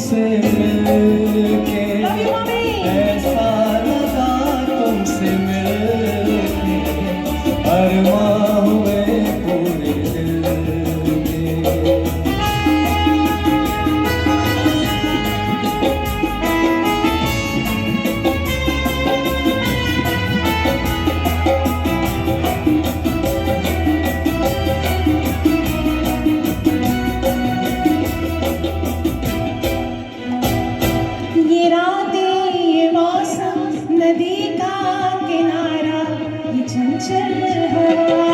तुमसे मिलके ऐसा लगा तुमसे मिलके अरमां हुए पूरे दिल के। ये रातें ये मौसम नदी का किनारा ये चंचल हवा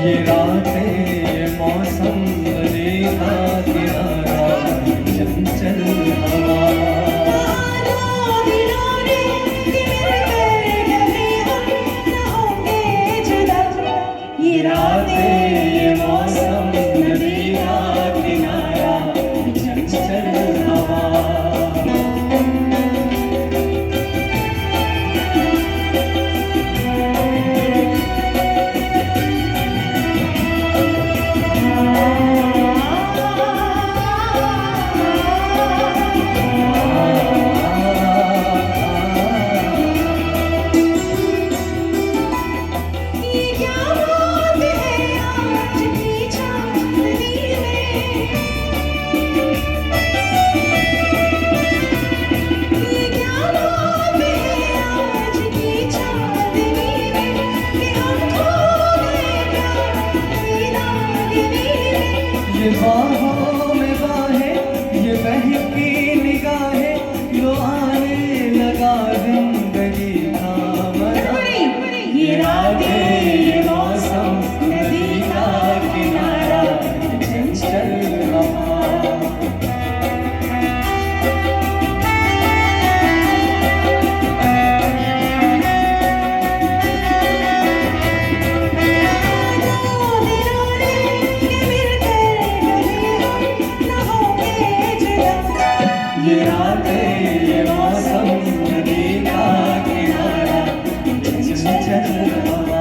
ये रातें ये मौसम नदी का किनारा चंचल हवा तारों दिलों ने कि मिलकर कभी हम न होंगे जुदा। ये रातें ये मौसम नदी का किनारा चंचल हवा। ये क्या बात है आज की चांदनी में, ये क्या बात है आज की चांदनी में कि हम खो गए प्यार की दागनी में। ये बाहों में बाहें ये बहकी निगाहें लो आने लगा जिंदगी का मजा। ये रातें ये मौसम नदी का किनारा चंचल हवा। दिलों ने कि मिलकर कभी हम न होंगे जुदा। ये रातें ये मौसम नदी का किनारा चंचल हवा।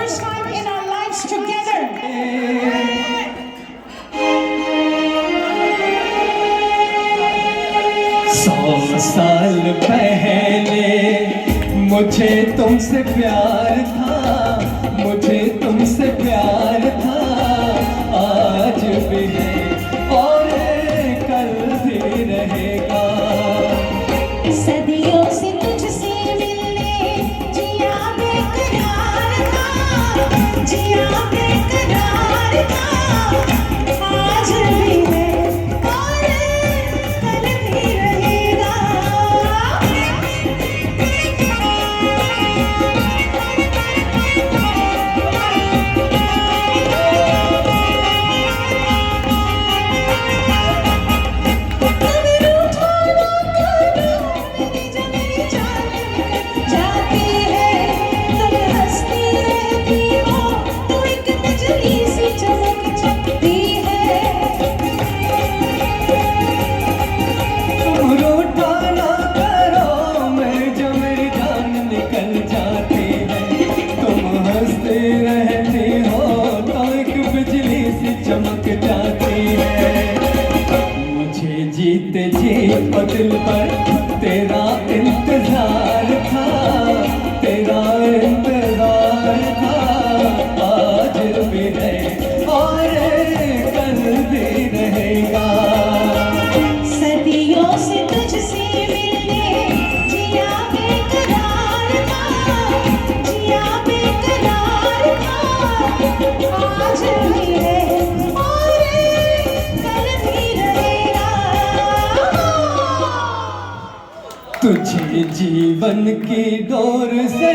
first time in our lives together. 100 साल पहले मुझे तुमसे प्यार था, मुझे तुमसे प्यार था, आज भी है और कल भी रहेगा। सदियों से तुझसे मिलने जिया बेकरार था, जिया बेकरार था, आज भी है और कल भी रहेगा। जाती है तुम हंसती रहती हो, तो एक बिजली सी चमक चमकती है। तुम रूठा ना करो, मैं जो मेरी जान निकल जाती है। तुम हंसते रहती हो तो एक बिजली सी चमक जाती है। मुझे जीते जी दिल पर तेरा इंतजार था, तेरा इंतजार था, आज भी है और कल भी रहेगा। सदियों से तुझसे मिलने जिया बेकरार था, जिया बेकरार था, आज भी है और कल भी रहेगा। तुझे जीवन की डोर से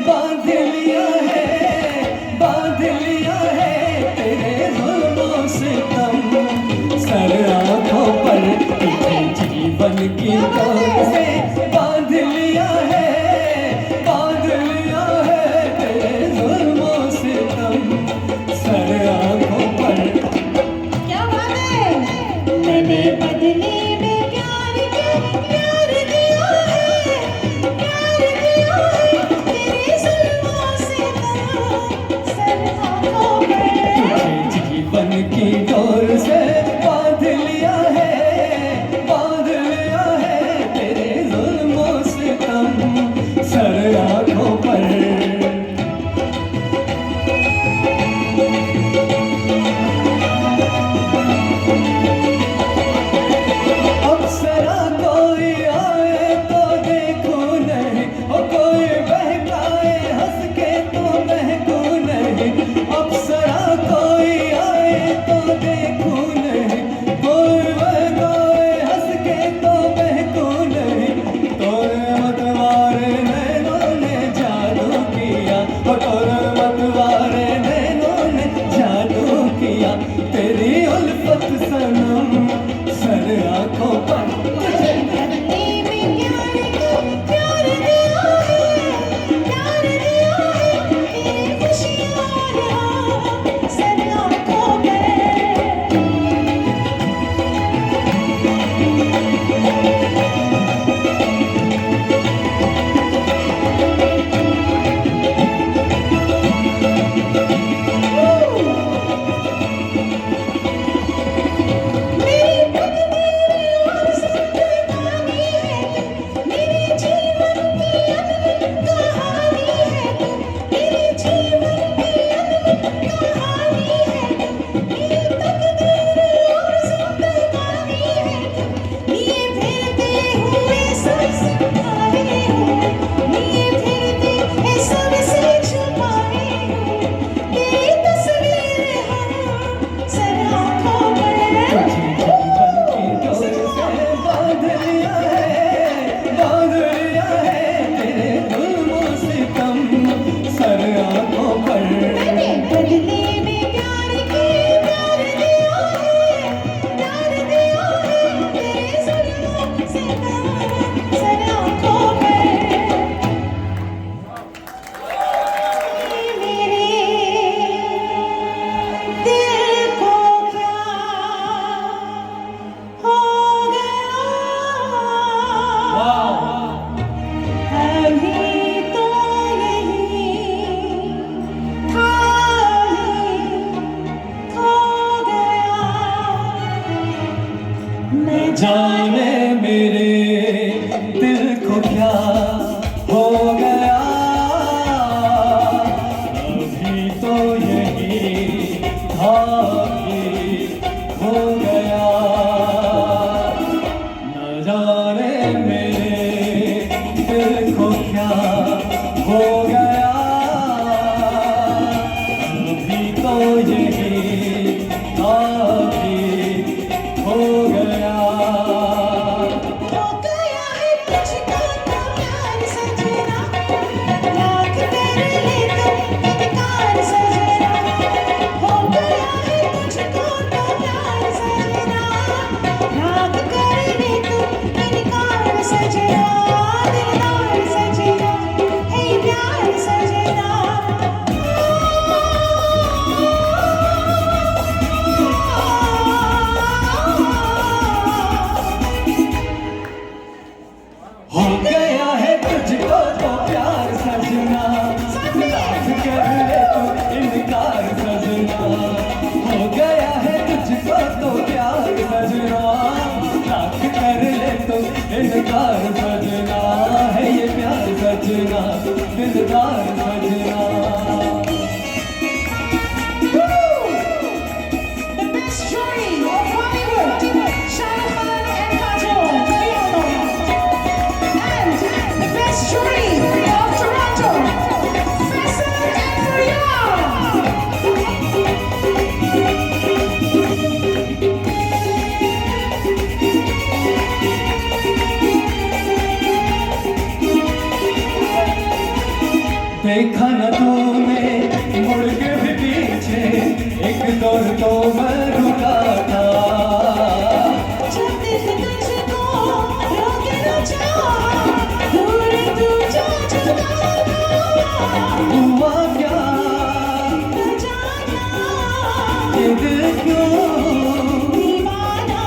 बांध लिया है, बांध लिया है, तेरे जुल्मों से तम सर आंखों पर। तुझे जीवन की डोर से बांध लिया है, बांध लिया है, तेरे जुल्मों से तम सर आंखों पर। क्या बात है, मैंने बदले में प्यार दिया है, प्यार दिया है, तेरे जुल्मों से सर आंखों पर। तुझे जीवन की डोर से बांध लिया है, बांध लिया है, मेरे दिल को क्या हो गया, अभी तो यही था कि हो गया, न जाने मेरे दिल को क्या हो गया, अभी तो यही था कि हो गया। हो गया है तुझको तो प्यार सजना, लाख तेरे लिए तो इनकार सजना। हो गया है तुझको तो प्यार सजना, लाख तेरे लिए तो इनकार सजना। दिलदार सजना, हे प्यार सजना। हो गया है तुझको तो प्यार सजना, लाख कर ले तू इनकार सजना। हो गया है तुझको तो प्यार सजना, लाख कर ले तू इनकार सजना। है ये प्यार सजना, दिलदार सजना। The best journey of Hollywood, Shah Rukh Khan and Kajol. We all know that. And the best journey of Toronto, Faisal and Faryab. देखा न तूने मुड़ के भी पीछे, एक दौर तो मैं रुका था। जब दिल तुझको रोके न चाहा, दूर तू जा चुका था। हुआ क्या न जाना ये दिल क्यों दीवाना।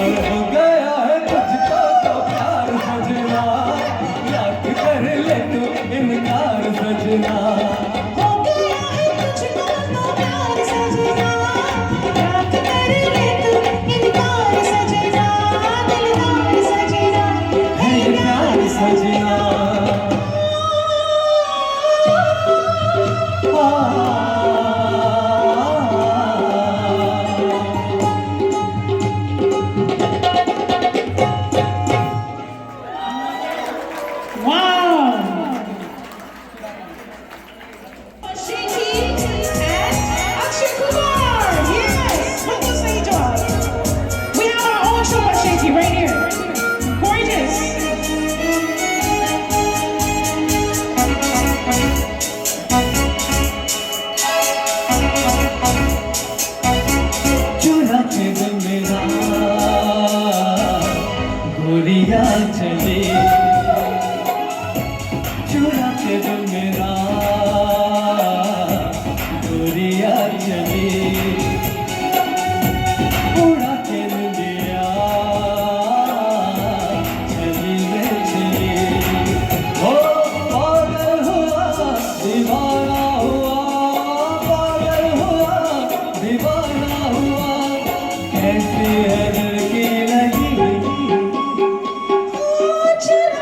और हो गया है तुझको तो प्यार सजना, लाख कर ले तू इनकार सजना। हो गया है तुझको तो प्यार सजना, लाख तेरे लिए तू इनकार सजना। दिलदार सजना, है ये प्यार सजना। Wow! Shinji and Akshay Kumar. Yes, what was they doing? We have our own show at Shinji right here. Gorgeous. चुरा के दिल मेरा गोरिया चले, चुरा के दिल मेरा गोरिया चले, उड़ा के दिया चली रे चली। हो पागल हुआ दीवाना हुआ, पागल हुआ दीवाना हुआ, कैसी है दिल की लगी। चुरा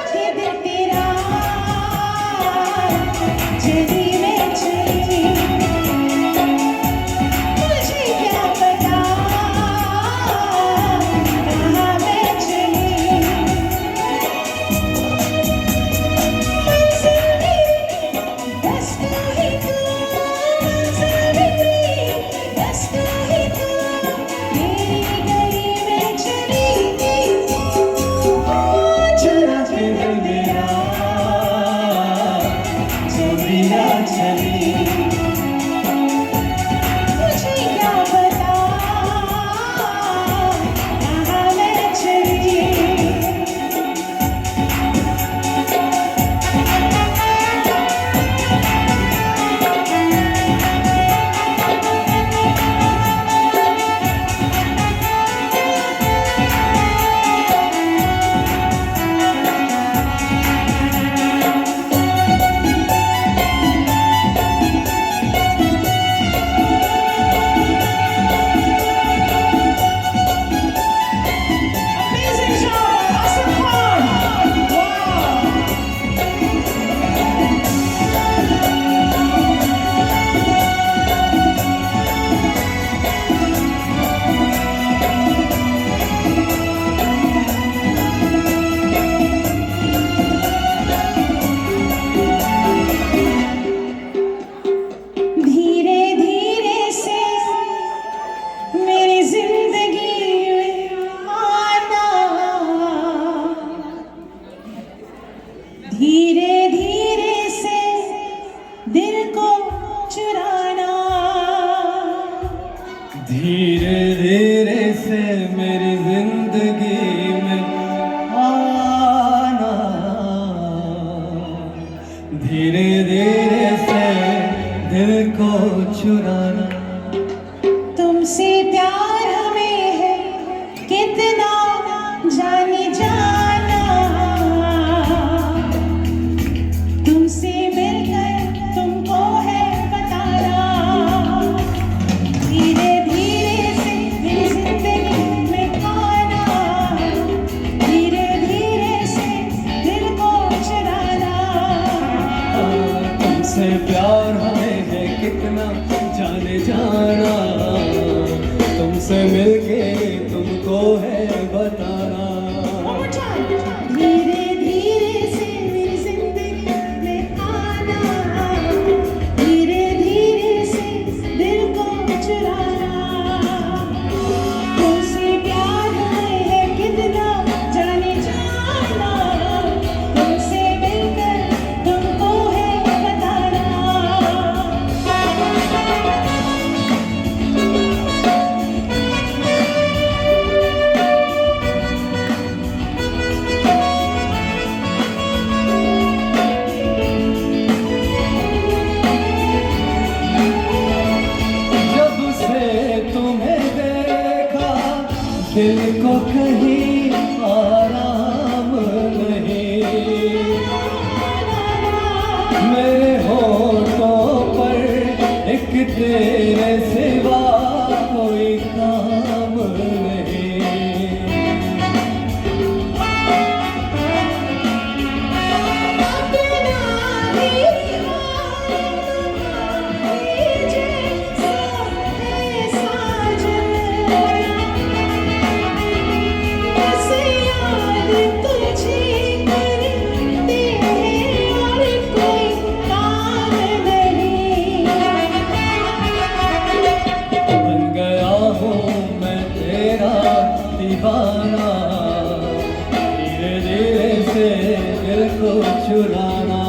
तुझको चुराना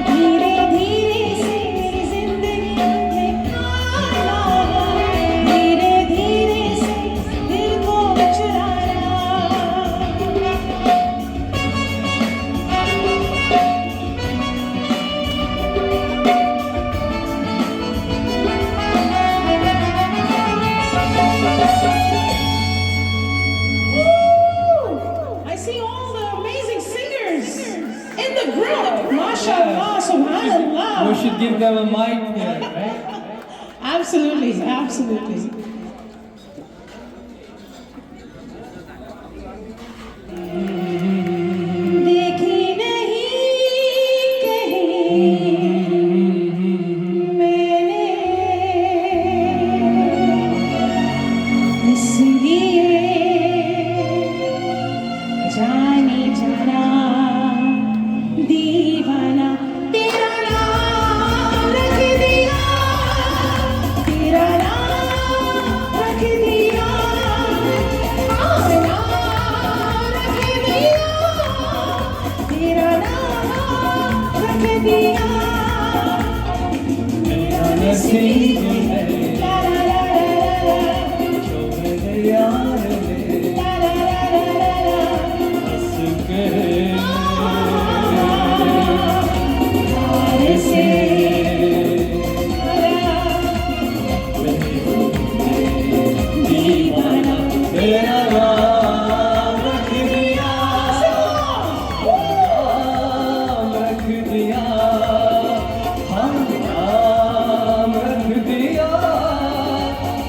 धीरे धीरे से मेरी जिंदगी में आना धीरे धीरे से दिल को चुराना I see all the amazing singers in the group. MashaAllah, subhanallah. We should give them a mic here, right? Absolutely, absolutely. देखी नहीं कहीं मैंने इसलिए जाने जाना दीवाना तेरा नाम रख दिया तेरा नाम रख दिया नाम रख दिया तेरा नाम रख दिया मेरा नसीब है ला ला ला ला जो मेरे यार ने ला ला ला ला ला हंस के प्यार से दीवाना तेरा नाम रख दिया नाम रख दिया हाँ नाम रख दिया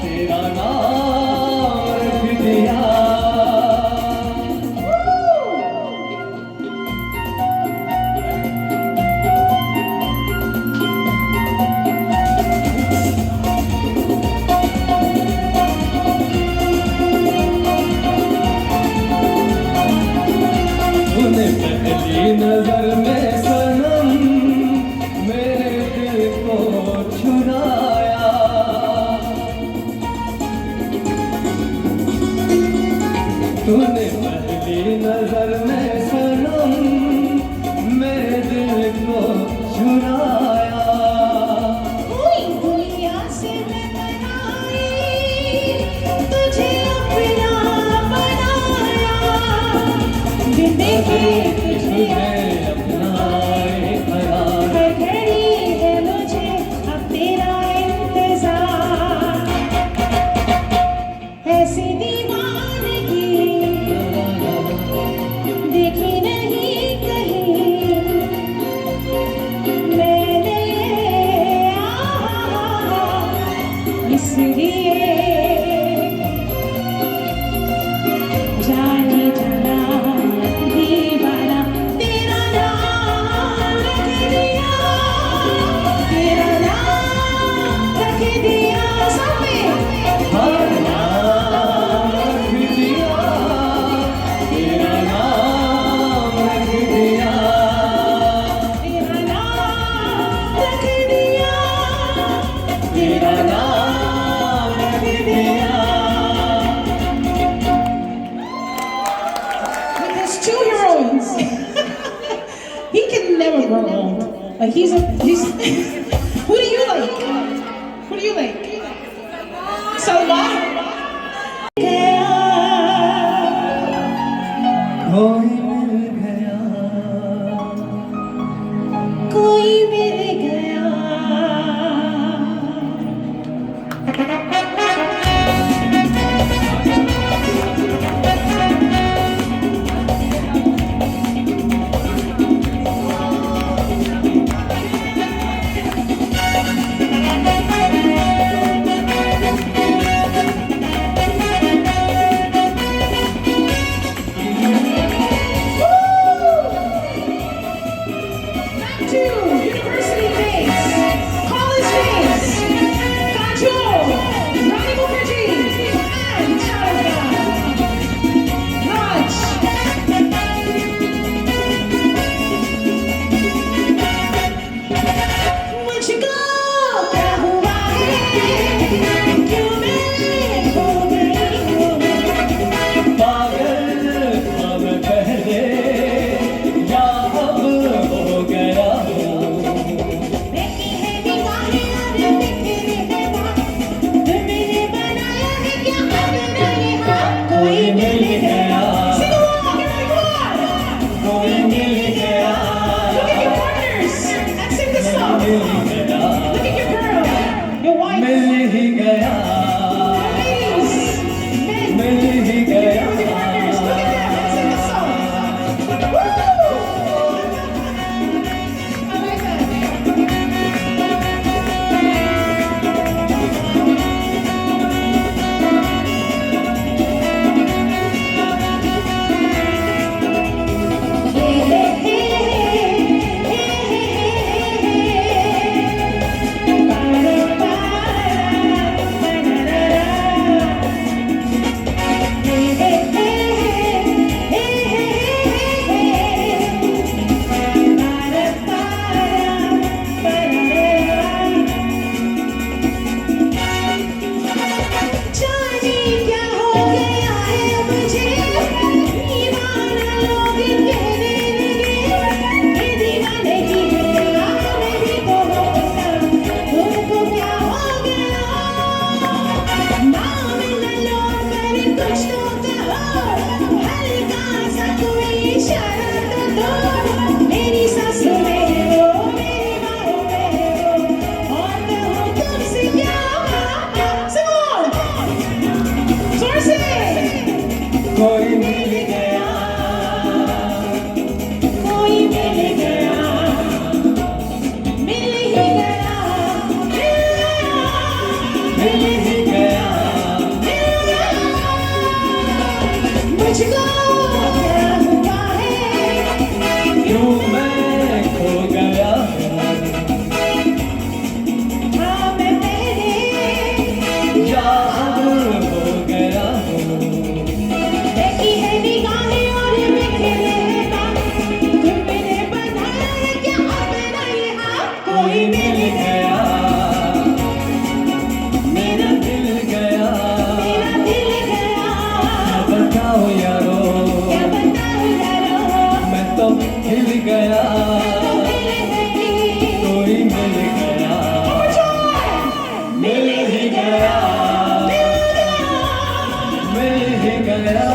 तेरा नाम रख दिया तूने पहली नजर में सनम मेरे दिल को चुराया तूने पहली नजर में सनम मेरे दिल को चुराया पूरी दुनिया से मैं बनाई तुझे अपना बनाया जिंदगी तुझे अपनाए करार हर घड़ी है मुझे अब तेरा इंतजार ऐसी दीवानगी देखी नहीं कहीं मैंने इसलिए जाने जाना दीवाना तेरा नाम रख दिया तेरा नाम रख दिया सब में हर नाम रख दिया तेरा नाम रख दिया तेरा नाम रख दिया तेरा नाम रख दिया with his 2-year-olds. He can never grow old. Like he's who do you like? Who do you like? Salwa? कोई मिल गया कोई मिल गया खिल गया, कोई मिल गया, मिल ही गया, मिल ही गया,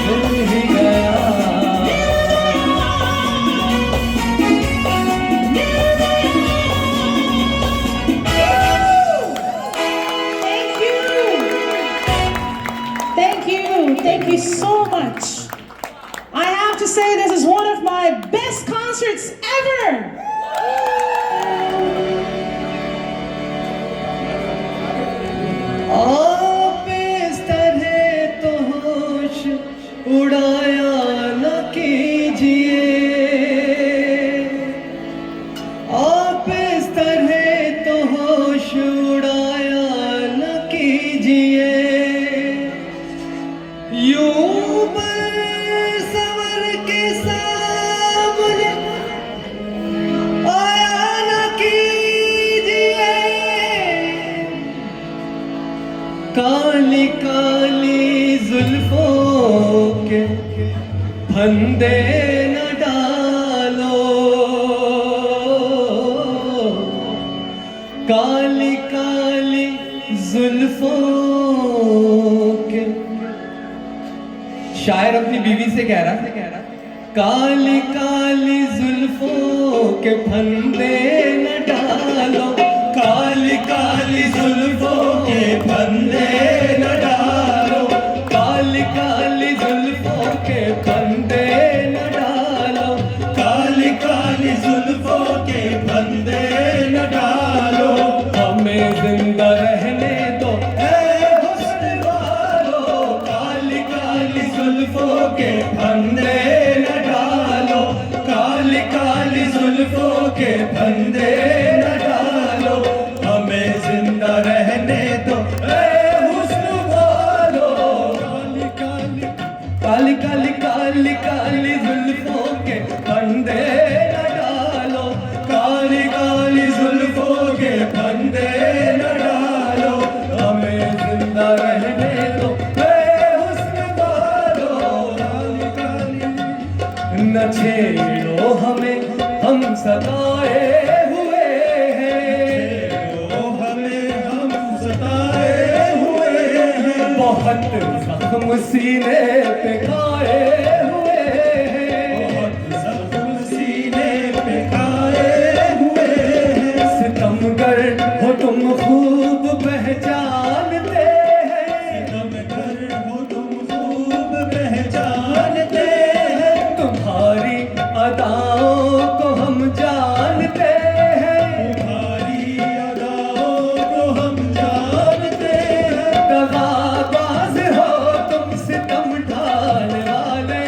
मिल ही गया। Thank you so much. I have to say this is one of my best concerts ever. आप इस तरह तो होश उड़ाया न कीजिए, आप इस तरह तो होश उड़ाया न कीजिए, यूं बरसवर के सामने आया न कीजिए, काली काली जुल्फों के फंदे न डालो, काली काली जुल्फों के। शायर अपनी बीवी से कह रहा, काली काली जुल्फों के फंदे न डालो, काली काली जुल्फों के फंदे न डालो, काली काली जुल्फों के फंदे न डालो, काली काली जुल्फों के फंदे न डालो, हमें जिंदा रहने दो ऐ हुस्न वालो, काली काली जुल्फों के फंदे न डालो, काली काली जुल्फों के फंदे न डालो, हमें जिंदा रहने दो ऐ हुस्न वालो, काली काली काली काली काली काली जुल्फों के फंदे न डालो, काली काली जुल्फों के फंदे न डालो, हमें जिंदा रहने दो ऐ हुस्न वालो, काली काली न छेड़ो हमें हम सताए हुए हैं, हमें हम सताए हुए हैं, बहुत जख्म सीने पे खाए हुए हैं, बहुत जख्म सीने पे खाए हुए हैं, सितमगर हो तुम खूब पहचानते हैं, सितमगर हो तुम खूब पहचानते हैं, तुम्हारी अदाओं को हम जानते हैं, तुम्हारी अदाओं को हम जानते हैं, दगाबाज हो तुम सितम ढाने वाले,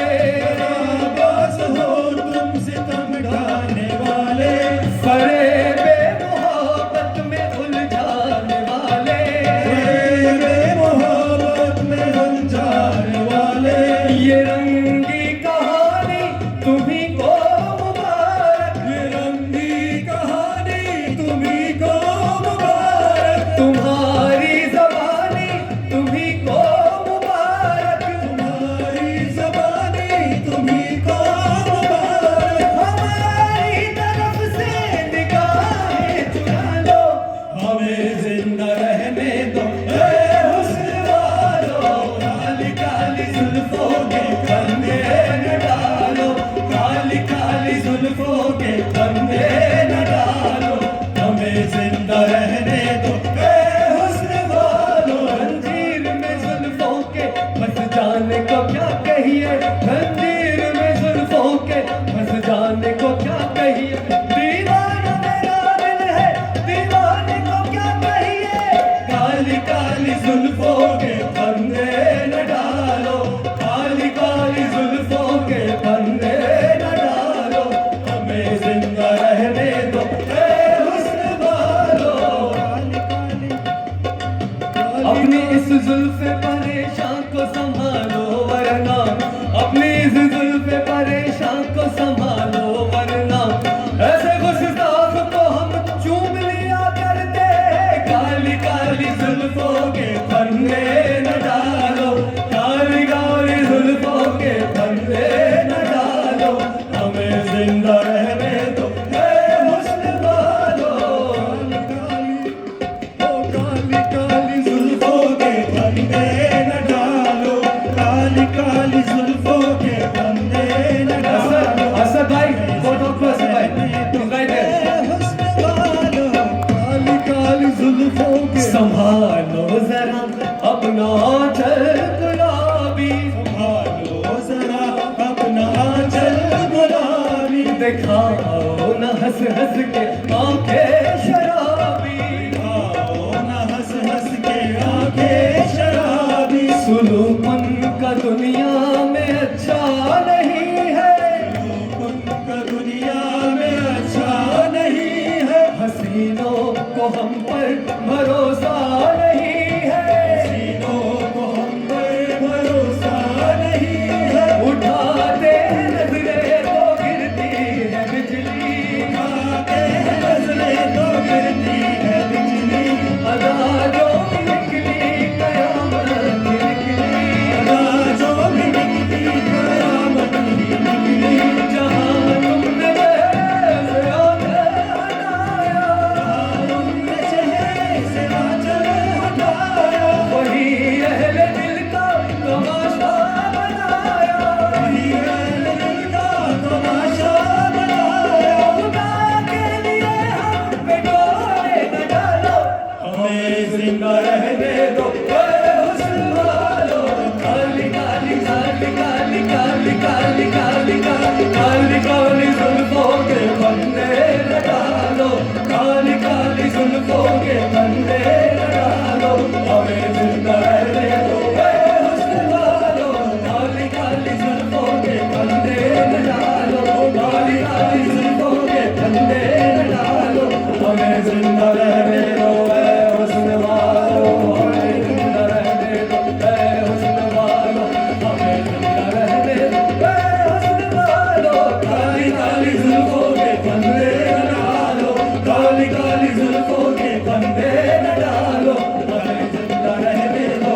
काली जुल्फों के फंदे न डालो। असद भाई, फोटो को असद भाई, तुम राइट है। हुस्न वालों काली काली जुल्फों के संभालो जरा अपना चल गुलाबी, संभालो जरा अपना चल गुलाबी। दिखाओ न हंस हंस के आंखें शराबी, आओ न हंस हंस के आंखें शराबी। सुलूकन का दुनिया में अच्छा नहीं है, उनका दुनिया में अच्छा नहीं है। हसीनों को हम पर भरोसा नहीं है, हसीनों को हम पर भरोसा नहीं है। उठाते हैं नजरें तो गिरती है बिजली, उठाते हैं नजरें तो गिरती है बिजली। अदा जो भी निकली कयामत की निकली, अदा जो भी निकली कयामत ही निकली। जहाँ तुमने तुमने चेहरे से आंचल हटाया, वही अहले दिल का तमाशा बनाया, वही अहले दिल का तमाशा बनाया। खुदा के लिए हम पे डोरे न डालो, हमें जिंदा रहने दो ए हुस्न वालो। काली काली काली काली काली काली काली काली काली काली जुल्फों के फंदे न डालो, काली काली जुल्फों के फंदे न डालो, हमें जिंदा रहने दो ए हुस्न वालो। काली काली जुल्फों के फंदे न डालो, काली काली जुल्फों के फंदे न डालो, हमें जिंदा रहने दो ए हुस्न वालो, हमें जिंदा रहने दो ए हुस्न वालो, हमें जिंदा रहने दो ए हुस्न वालो। काली काली जुल्फों के फंदे न डालो, काली काली जुल्फों के फंदे न डालो, हमें जिंदा रहने दो।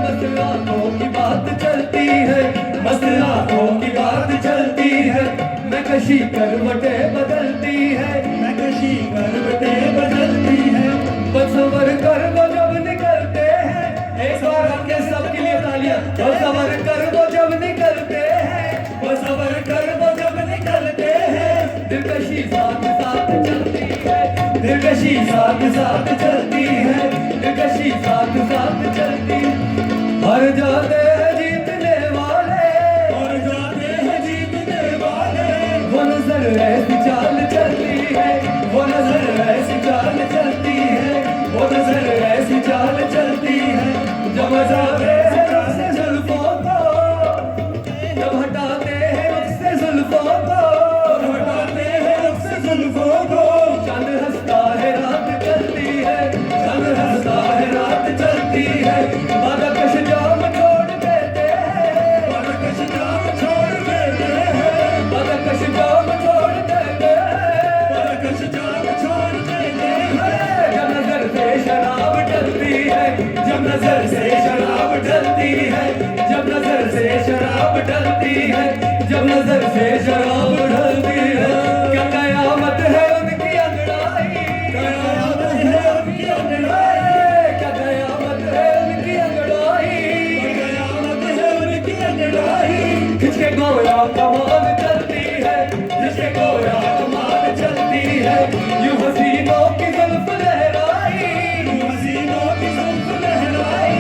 मसलाकों की बात चलती है, मसलाकों की बात चलती है, मैं कशी करवटें बदलती है, नक्शी करवटें बदलती है। बसवर कर वो जब निकलते हैं, एक बार आपके सबके लिए तालियां। बसवर कर वो जब निकलते हैं, बसवर कर वो जब निकलते हैं, दिलकशी साथ साथ चलती है, दिलकशी साथ साथ चलती है, दिलकशी साथ साथ चलती है। हर जाते हैं जीतने वाले, और जाते हैं जीतने वाले। वो नजर ऐसी चाल चलती है, वो नजर ऐसी चाल चलती है, वो नजर ऐसी चाल चलती है। जब हटाते हैं उससे जुल्फों को, जब हटाते हैं उससे जुल्फों को, हटाते हैं उससे जुल्फों को। चंद हंसता है रात चलती है, चंद हंसता है रात चलती है। बादकश जाम छोड़ देते हैं, बादकश जाम छोड़ देते हैं, बादकश जाम छोड़ देते हैं, बादकश जाम छोड़ देते हैं। जब नजर से शराब डलती है, जब नजर से शराब डलती है, जब नजर से शराब डलती है, जब नजर से शराब ढलती है। क्या कयामत है उनकी अंगड़ाई, कयामत है उनकी अंगड़ाई, क्या कयामत है उनकी अंगड़ाई। कयामत है उनकी अंगड़ाई। खिंच के गोया कमान चलती है, जिसके गोया कमान चलती है, यूं हसीनों की जुल्फ लहराई, हसीनों की जुल्फ लहराई।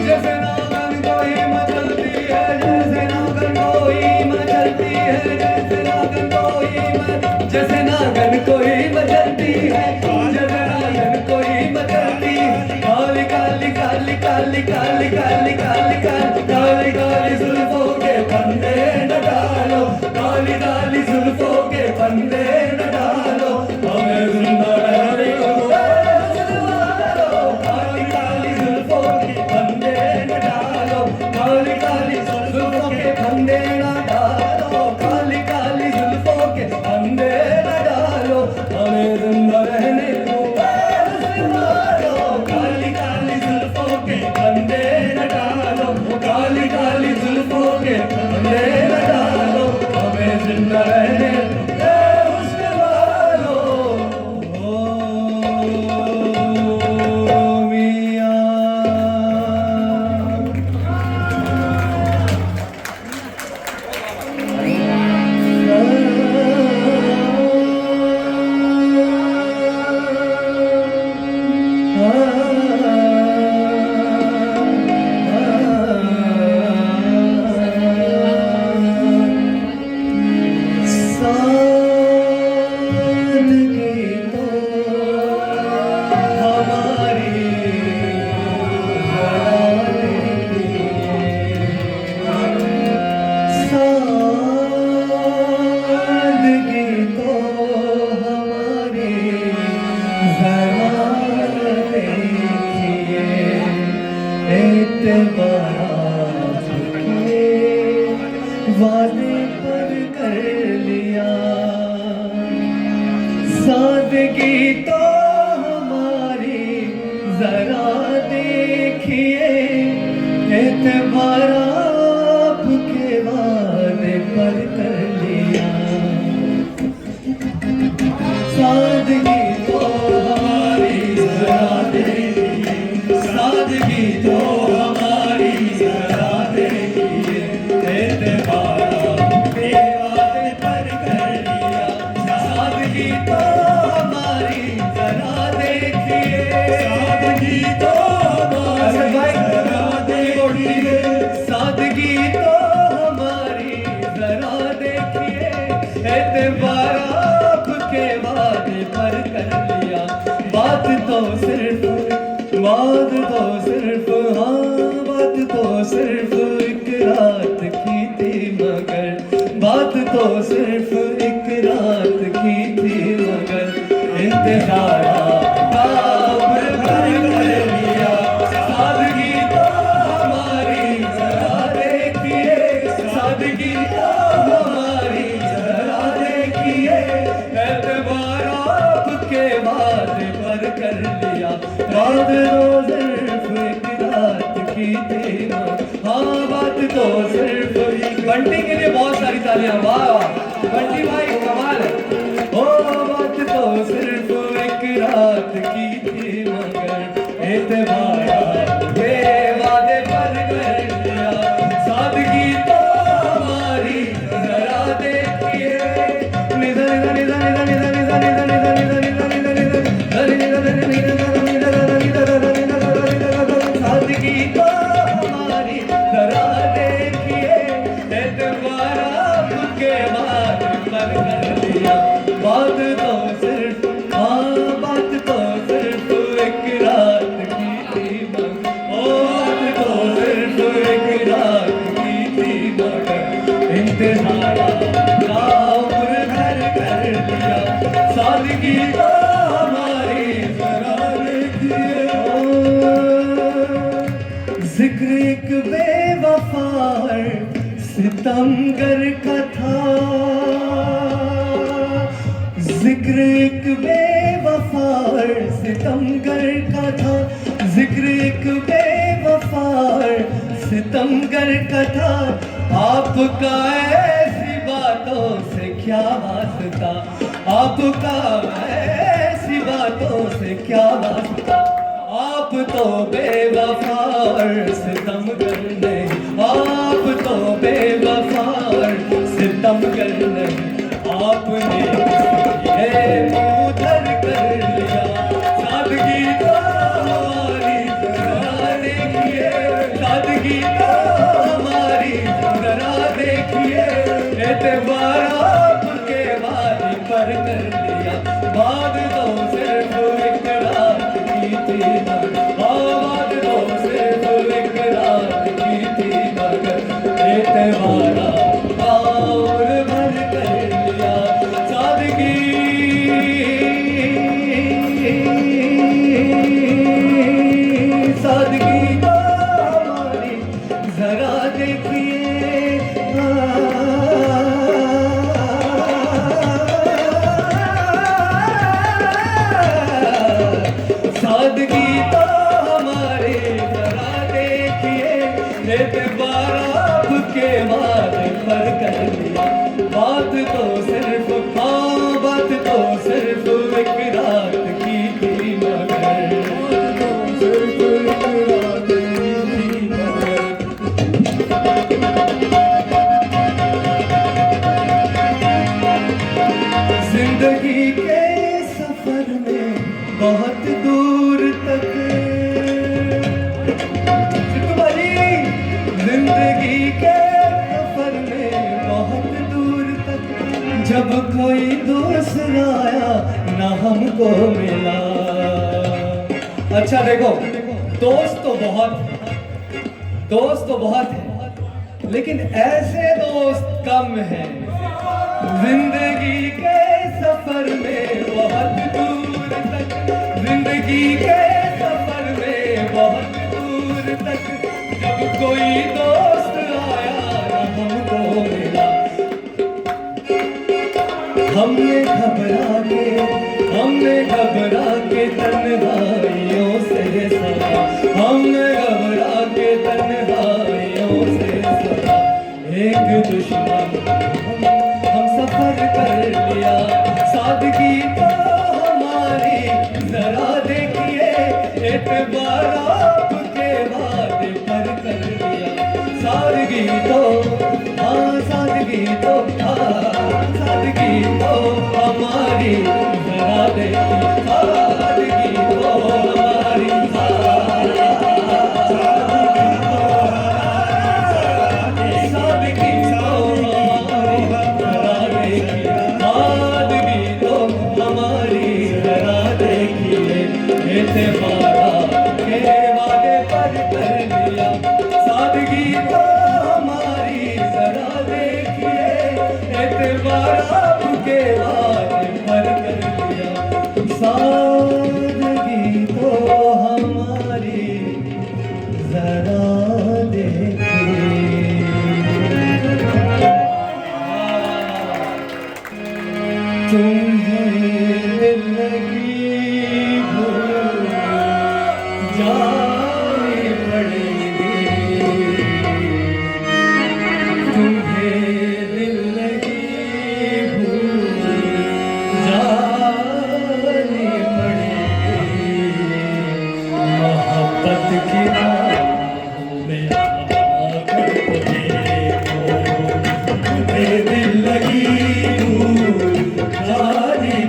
जैसे नागन कोई मचलती है, जैसे नागन कोई मचलती है, जैसे नागन कोई जैसे नागन कोई मचलती है, जैसे नागन कोई मचलती है। काली काली काली काली काली काली काली काली काली काली जुल्फों के फंदे न डालो, एतबार आपके वादे पर कर लिया, सादगी तो हमारी जरा देखिए, सादगी तो हमारी जरा देखिए, एतबार आपके वादे पर कर लिया, सादगी तो हमारी जरा देखिए, सादगी तो हमारी जरा देखिए, सादगी तो हमारी जरा देखिए, एतबार आपके वादे पर कर लिया, बात तो सिर्फ हाँ, बात तो सिर्फ एक रात की थी, मगर बात तो सिर्फ एक रात की थी, मगर इंतजार आपका उम्र भर कर लिया, सादगी तो हमारी जरा देखिए, सादगी तो हमारी जरा देखिए, एतबार आपके वादे पर कर लिया, बात तो सिर्फ एक रात की थी, हाँ बात तो सिर्फ। बंटी के लिए बहुत सारी तालियां, वाह वाह बंटी भाई कमाल है। ओ बात तो सिर्फ एक रात की थी, मगर एतबार आपके वादे पर कर लिया, सादगी तो हमारी जरा देखिए, निधा निधा निधा निधा निधा निधा निधा निधा निधा निधा निधा सादगी तो हमारी जरा देखिए, एतबार आपके वादे पर कर लिया, बात तो सिर्फ हाँ, बात तो सिर्फ एक रात की थी, ओ बात तो सिर्फ एक रात की थी, मगर इंतजार का उम्र भर कर लिया, सादगी तो हमारी जरा देखिए, जिक्र एक बेवफा सितमगर का था, जिक्र एक बेवफा सितमगर का था, जिक्र एक बेवफा सितमगर का था, आपका ऐसी बातों से क्या वास्ता, आपका ऐसी बातों से क्या वास्ता, आप तो बेवफा और सितमगर नहीं, आप तो बेवफा और सितमगर नहीं, आपने ये मुँह धर कर लिया, सादगी तो हमारी जरा देखिए, सादगी तो हमारी जरा देखिए, एतबार आपके वादे पर कर लिया, बात तो सिर्फ एक रात की थी, बात तो सिर्फ एक रात की थी, मगर एतबार आपका उम्र भर कर लिया, सादगी सादगी तो हमारी जरा देखिए, सादगी तो हमारे जरा देखिए, एतबार आपके वादे पर कर लिया, बात तो सिर्फ हाँ, बात तो सिर्फ एक रात की थी, मगर सिर्फ एक रात की थी, मगर जिंदगी के सफर में बहुत दूर तक, जिंदगी के सफर में बहुत दूर तक, जब कोई दोस्त आया ना हमको मिला, अच्छा देखो दोस्त तो बहुत है, लेकिन ऐसे दोस्त कम हैं, जिंदगी के सफर में बहुत दूर तक, जिंदगी के सफर में बहुत दूर तक, जब कोई दोस्त आया ना हमको मिला, हमने घबरा के तन्हाइयों से सहा, हमने घबरा के तन्हाइयों दुश्मन हम सफर कर लिया सादगी तो हमारी जरा देखिए एतबार आपके वादे पर कर लिया सादगी तो हाँ सादगी तो सादगी तो हमारी जरा देखिए सादगी तो हमारी सादगी तो हमारी सादगी तो हमारी जरा देखिए एतबारा के वादे पर कर लिया सादगी तो हमारी जरा देखिए एतबार आपके वादे पर कर लिया सादगी तो हमारी जरा तुम्हें लगी भूल जानी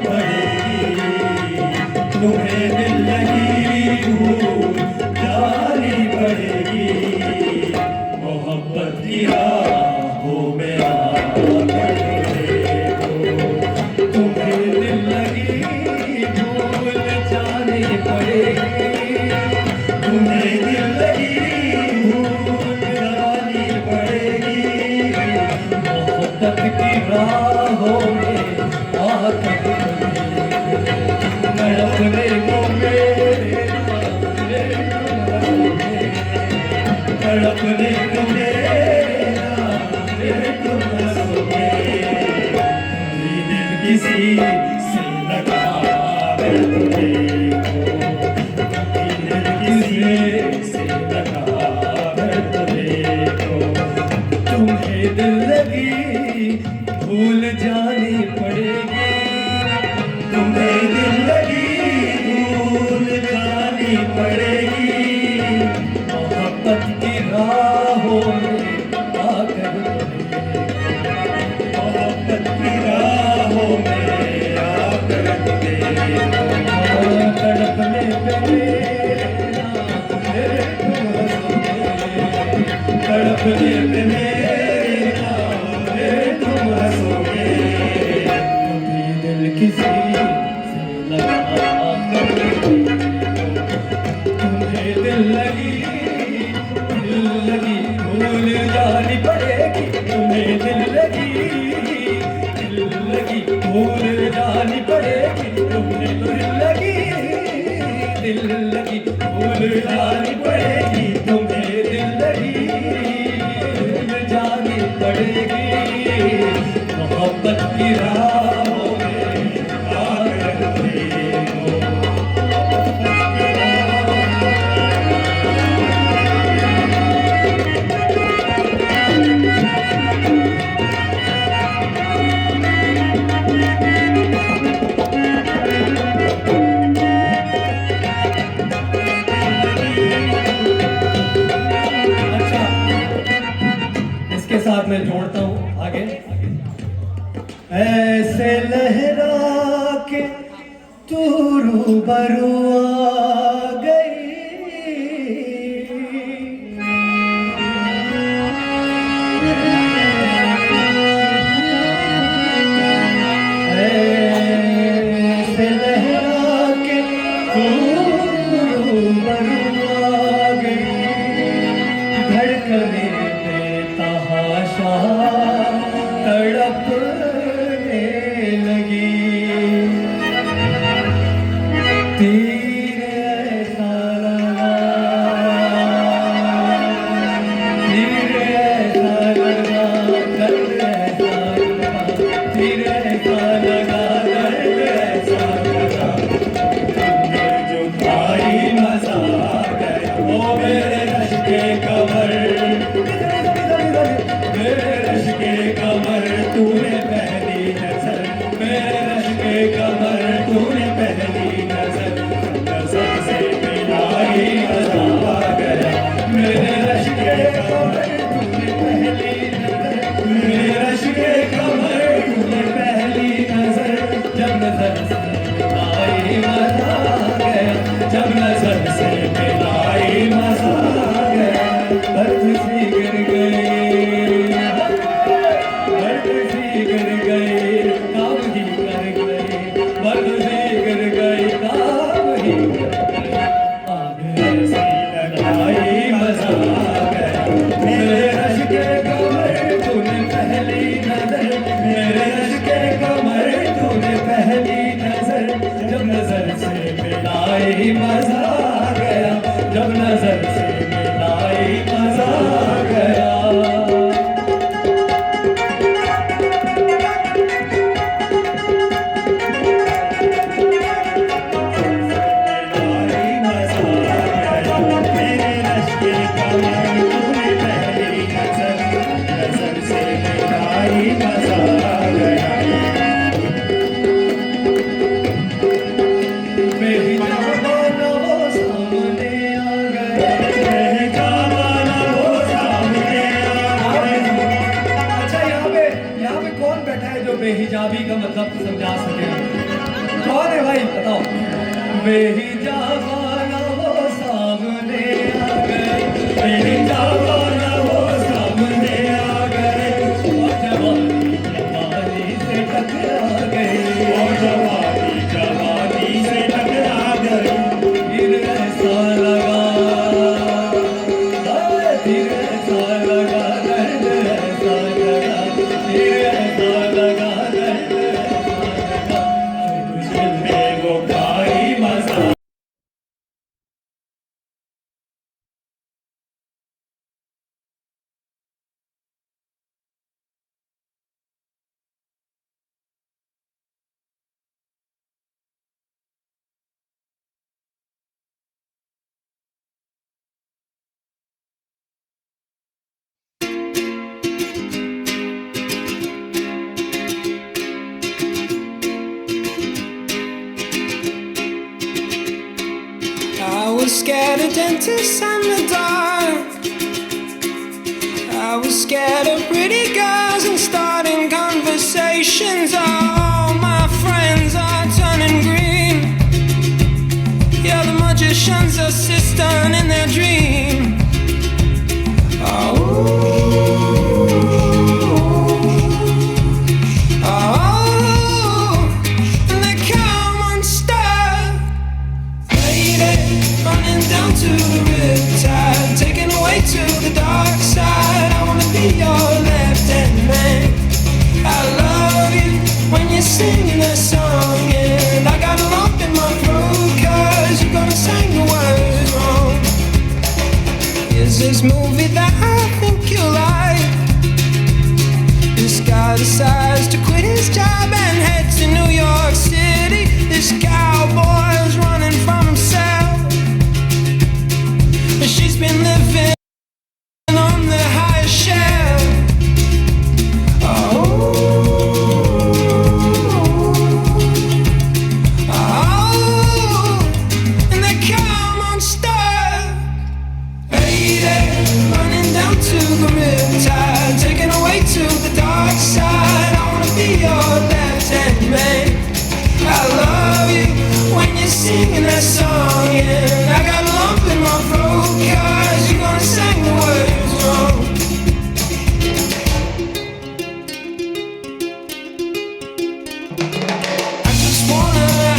पड़ेगी तुम्हें दिल लगी भूल जानी पड़ेगी मोहब्बत की राहों में आकर देखो तुम्हें दिल लगी जानी पड़ेगी तुम्हें दिल लगी भूल जानी पड़ेगी मोहब्बत की राहों में आकर देखो तुम्हें दिल लगी भूल जानी पड़ेगी तुम्हें दिल लगी भूल जानी पड़ेगी मोहब्बत की राहों में तड़पने को मेरे तड़पने को मेरे तुम हंसोगे दिल किसी से लगा है दिल किसी से लगा है तुम्हें दिल लगी भूल जानी पड़ेगी तुम्हें दिल लगी भूल जानी पड़ेगी मोहब्बत की राहों में आकर मोहब्बत की राहों में आकर तड़पने पे तड़पने पे तुम हंसोगे दिल किसी से लगा तुम्हें दिल लगी भूल जानी पड़ेगी तुम्हें दिल लगी भूल जानी पड़ेगी तुम्हें दिल लगी भूल जानी पड़ेगी तुम्हें दिल लगी भूल जानी पड़ेगी मोहब्बत की राहों में आकर देखो अच्छा इसके साथ मैं जोड़ता हूँ आगे ऐसे लहरा के तू रूबरू आ गई ऐसे लहरा के तू रूबरू आ गई धड़कने बेतहाशा तड़पने लगी तेरी पंजाबी का मतलब समझा सके। कौन है भाई बताओ। बेहिजा वाला वो सामने आ गए, बेहिजा वाला वो सामने आ गए, और जवानी जवानी से टकरा गए, और जवानी जवानी से टकरा गई। फिर ऐसा लगा, फिर ऐसा लगा दर्द ऐसा लगा, फिर ऐसा लगा दर्द ऐसा लगा। जिंदे वो भाई मजा। I was scared of dentists and the dark. I was scared of pretty girls and starting conversations. All my friends are turning green. Yeah, the magician's assistant in their dream. And they come unstuck. Running down to the riptide, taken away to the dark side. I wanna be your left-hand man. I love you when you're singing that song, and I got a lump in my throat 'cause you're gonna sing the words wrong. Is this movie that I think you like? This guy decides to quit his job and head to New York City. This cowboy's running from himself. She's been living on the highest shelf. And they come unstuck. Lady, running down to the riptide, taken away to the dark side. I wanna be your left-hand man. I love you when you're singing that song, and I got a lump in my throat 'cause you're gonna sing the words wrong.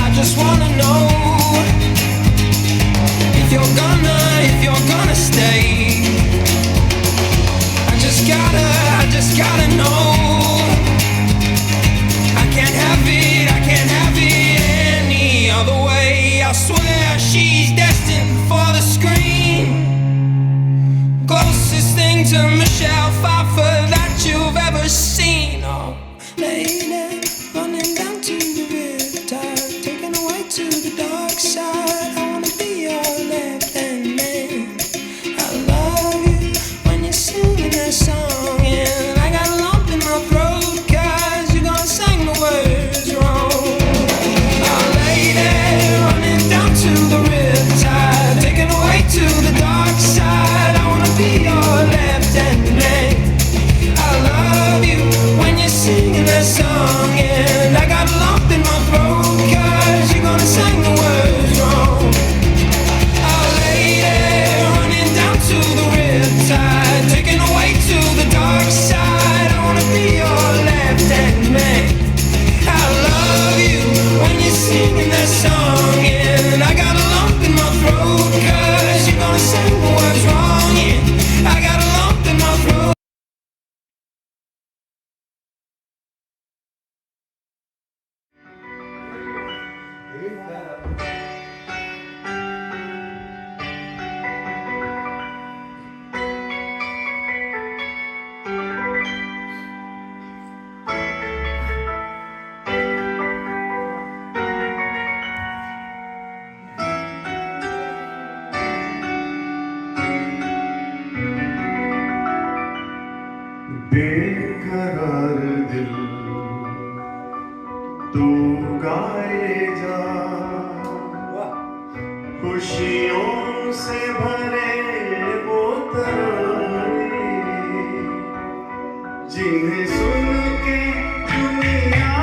I just wanna know if you're gonna stay. I just gotta know. I can't have it any other way. I swear she's destined for the screen. Closest thing to Michelle Pfeiffer that you've ever seen. Oh, lady, running down to the riptide, taken away to the dark side. I wanna be your left-hand man. I love you when you're singing that song, and I got a lump in my throat 'cause you're gonna sing the words wrong. Oh, lady, running down to the riptide, taken away to the dark side. I wanna be your left-hand man. I love you when you're singing that song, and I got a lump in my throat 'cause you're gonna sing the words wrong. Oh, lady, running down to the riptide, taken away to the dark side. I wanna be your left-hand man. I love you when you're singing that song, and I got a lump in my throat 'cause you're gonna sing the words wrong. Yeah, I got a lump in my throat. बेकरार दिल तू गाए जा, खुशियों से भरे वो तराने जिन्हें सुन के दुनिया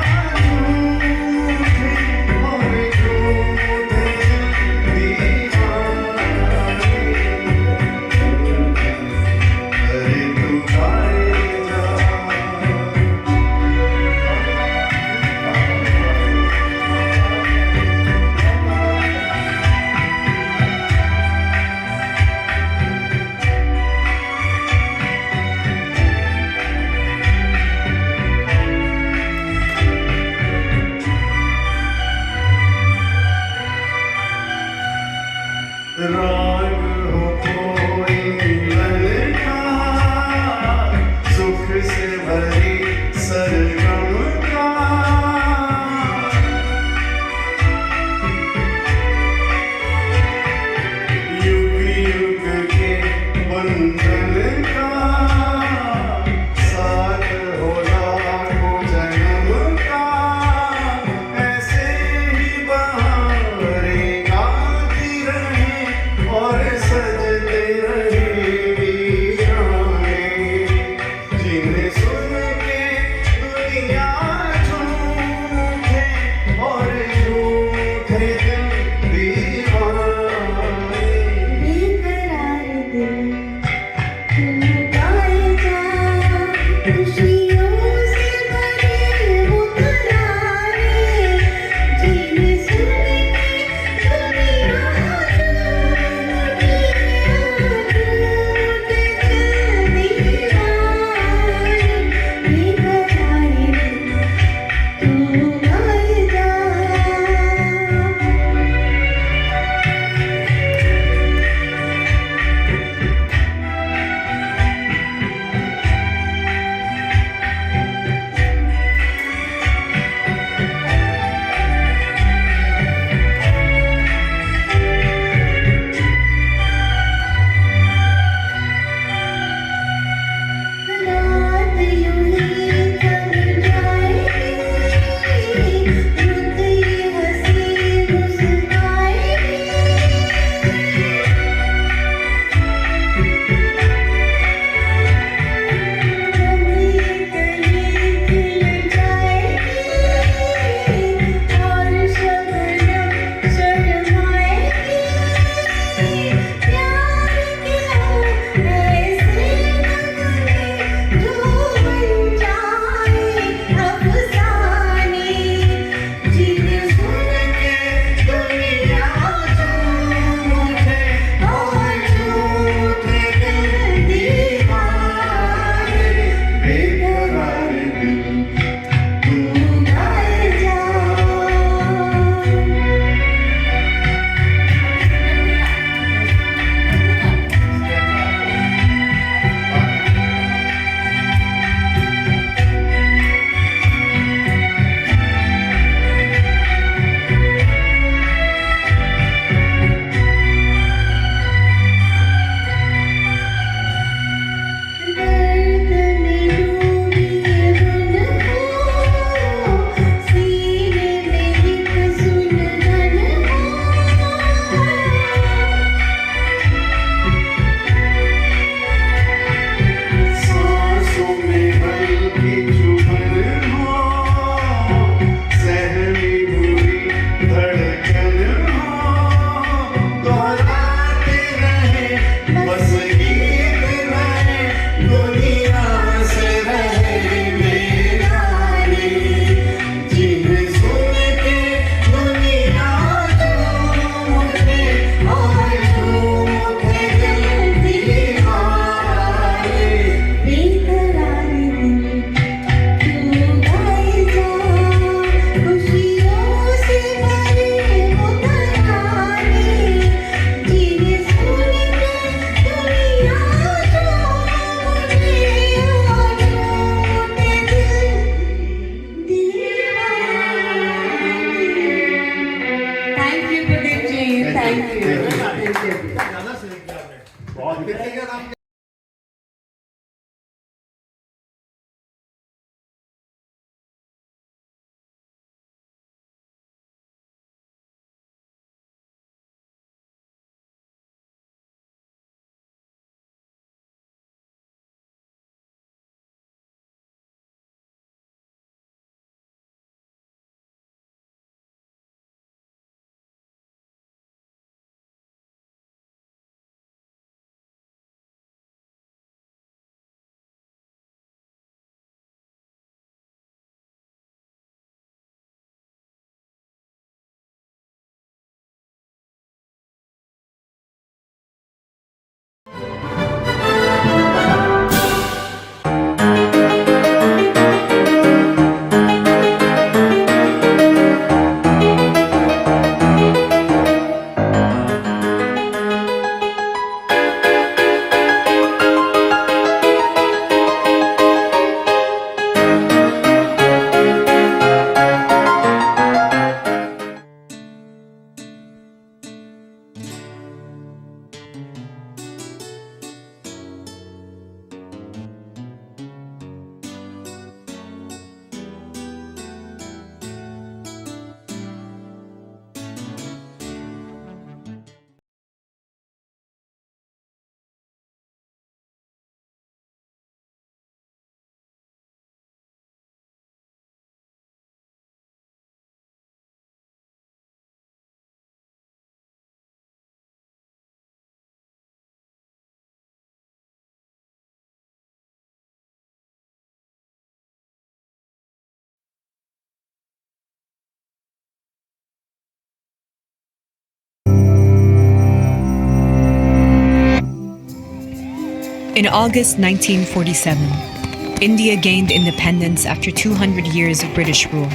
In August 1947, India gained independence after 200 years of British rule.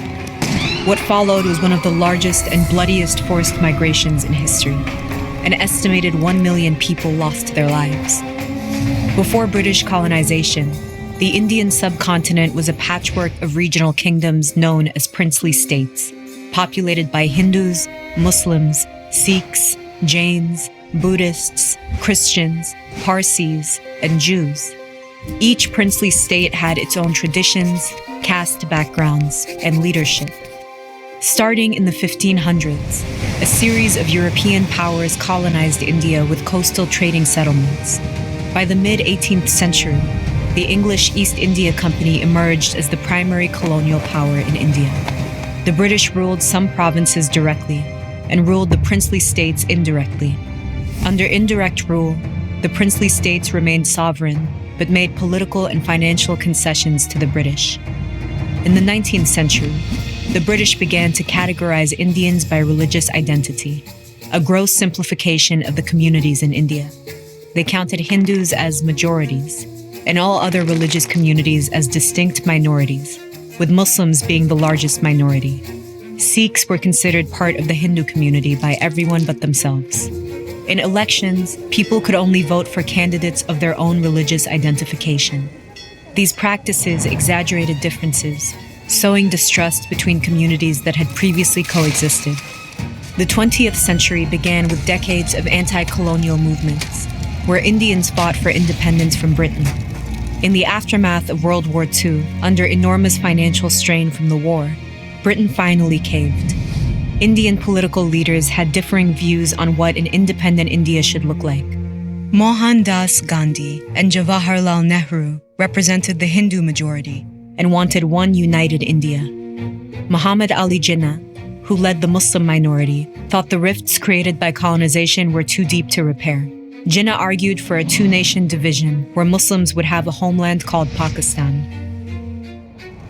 What followed was one of the largest and bloodiest forced migrations in history. An estimated 1 million people lost their lives. Before British colonization, the Indian subcontinent was a patchwork of regional kingdoms known as princely states, populated by Hindus, Muslims, Sikhs, Jains, Buddhists, Christians, Parsis, and Jews. Each princely state had its own traditions, caste backgrounds, and leadership. Starting in the 1500s, a series of European powers colonized India with coastal trading settlements. By the mid-18th century, the English East India Company emerged as the primary colonial power in India. The British ruled some provinces directly and ruled the princely states indirectly. Under indirect rule, the princely states remained sovereign but made political and financial concessions to the British. In the 19th century, the British began to categorize Indians by religious identity, a gross simplification of the communities in India. They counted Hindus as majorities and all other religious communities as distinct minorities, with Muslims being the largest minority. Sikhs were considered part of the Hindu community by everyone but themselves. In elections, people could only vote for candidates of their own religious identification. These practices exaggerated differences, sowing distrust between communities that had previously coexisted. The 20th century began with decades of anti-colonial movements, where Indians fought for independence from Britain. In the aftermath of World War II, under enormous financial strain from the war, Britain finally caved. Indian political leaders had differing views on what an independent India should look like. Mohandas Gandhi and Jawaharlal Nehru represented the Hindu majority and wanted one united India. Muhammad Ali Jinnah, who led the Muslim minority, thought the rifts created by colonization were too deep to repair. Jinnah argued for a two-nation division where Muslims would have a homeland called Pakistan.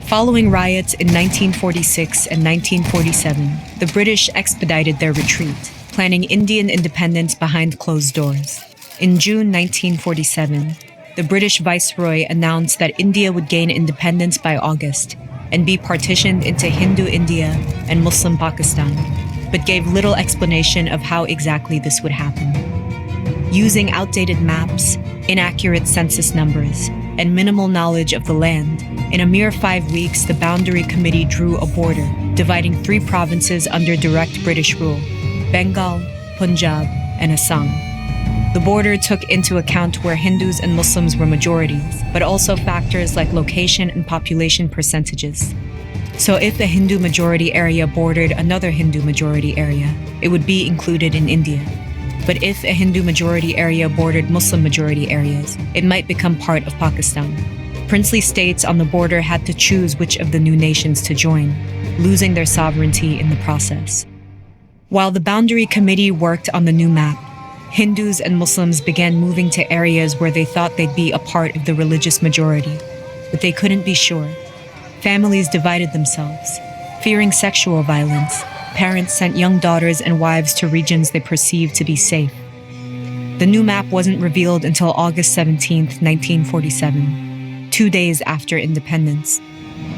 Following riots in 1946 and 1947, the British expedited their retreat, planning Indian independence behind closed doors. In June 1947, the British Viceroy announced that India would gain independence by August and be partitioned into Hindu India and Muslim Pakistan, but gave little explanation of how exactly this would happen. Using outdated maps, inaccurate census numbers, and minimal knowledge of the land, in a mere 5 weeks, the Boundary Committee drew a border, dividing 3 provinces under direct British rule: Bengal, Punjab, and Assam. The border took into account where Hindus and Muslims were majorities, but also factors like location and population percentages. So if a Hindu majority area bordered another Hindu majority area, it would be included in India. But if a Hindu majority area bordered Muslim majority areas, it might become part of Pakistan. Princely states on the border had to choose which of the new nations to join, losing their sovereignty in the process. While the Boundary Committee worked on the new map, Hindus and Muslims began moving to areas where they thought they'd be a part of the religious majority, but they couldn't be sure. Families divided themselves. Fearing sexual violence, parents sent young daughters and wives to regions they perceived to be safe. The new map wasn't revealed until August 17, 1947, 2 days after independence.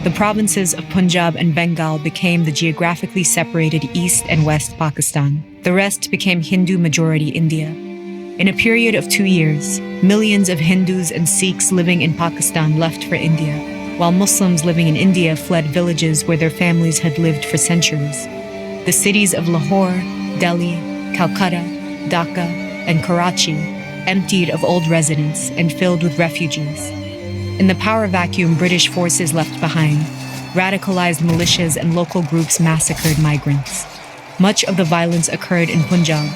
The provinces of Punjab and Bengal became the geographically separated East and West Pakistan. The rest became Hindu-majority India. In a period of 2 years, millions of Hindus and Sikhs living in Pakistan left for India, while Muslims living in India fled villages where their families had lived for centuries. The cities of Lahore, Delhi, Calcutta, Dhaka, and Karachi emptied of old residents and filled with refugees. In the power vacuum British forces left behind, radicalized militias and local groups massacred migrants. Much of the violence occurred in Punjab,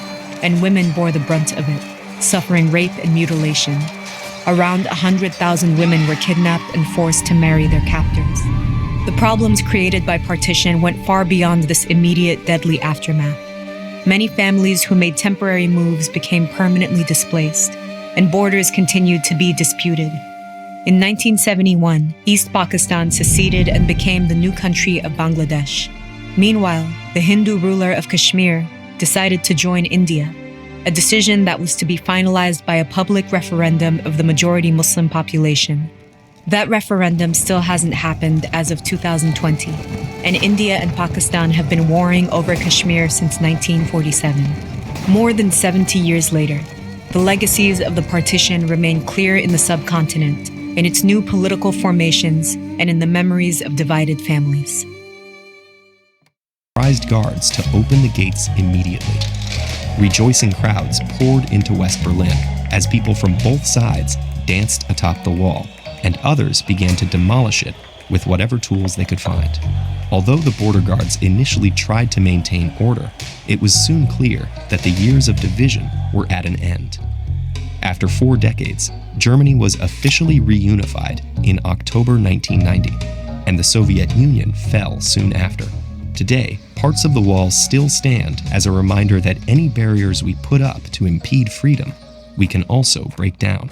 and women bore the brunt of it, suffering rape and mutilation. Around 100,000 women were kidnapped and forced to marry their captors. The problems created by partition went far beyond this immediate deadly aftermath. Many families who made temporary moves became permanently displaced, and borders continued to be disputed. In 1971, East Pakistan seceded and became the new country of Bangladesh. Meanwhile, the Hindu ruler of Kashmir decided to join India, a decision that was to be finalized by a public referendum of the majority Muslim population. That referendum still hasn't happened as of 2020, and India and Pakistan have been warring over Kashmir since 1947. More than 70 years later, the legacies of the partition remain clear in the subcontinent, in its new political formations, and in the memories of divided families. Surprised guards to open the gates immediately. Rejoicing crowds poured into West Berlin as people from both sides danced atop the wall, and others began to demolish it with whatever tools they could find. Although the border guards initially tried to maintain order, it was soon clear that the years of division were at an end. After 4 decades, Germany was officially reunified in October 1990, and the Soviet Union fell soon after. Today, parts of the wall still stand as a reminder that any barriers we put up to impede freedom, we can also break down.